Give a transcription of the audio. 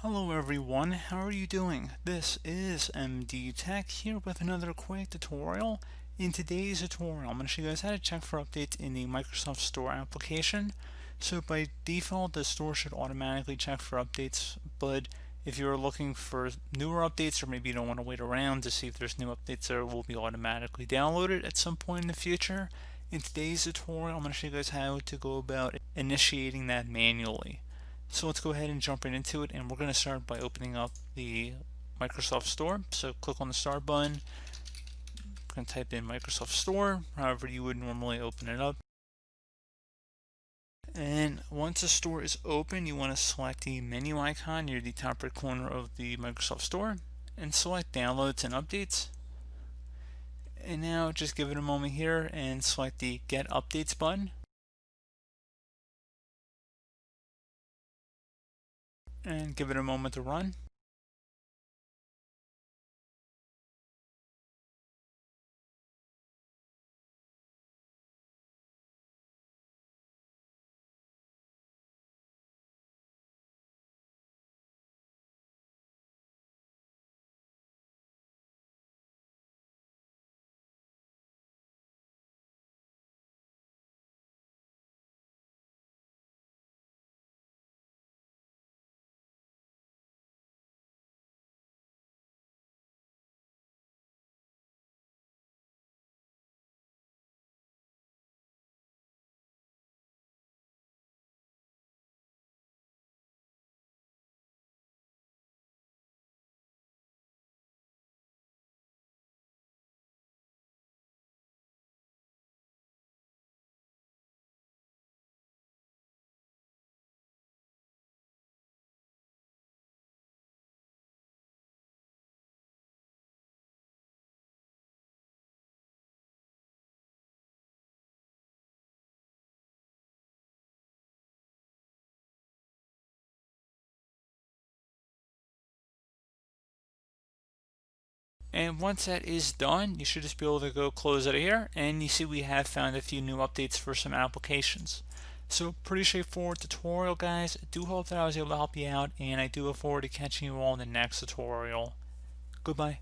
Hello everyone, how are you doing? This is MD Tech here with another quick tutorial. In today's tutorial, I'm going to show you guys how to check for updates in the Microsoft Store application. So by default, the store should automatically check for updates, but if you're looking for newer updates or maybe you don't want to wait around to see if there's new updates that will be automatically downloaded at some point in the future, in today's tutorial, I'm going to show you guys how to go about initiating that manually. So let's go ahead and jump right into it, and we're going to start by opening up the Microsoft Store. So click on the Start button. We're going to type in Microsoft Store, however you would normally open it up. And once the store is open, you want to select the menu icon near the top right corner of the Microsoft Store and select Downloads and Updates. And now just give it a moment here and select the Get Updates button. And give it a moment to run. And once that is done, you should just be able to go close out of here, and you see we have found a few new updates for some applications. So pretty straightforward tutorial, guys. I do hope that I was able to help you out, and I do look forward to catching you all in the next tutorial. Goodbye.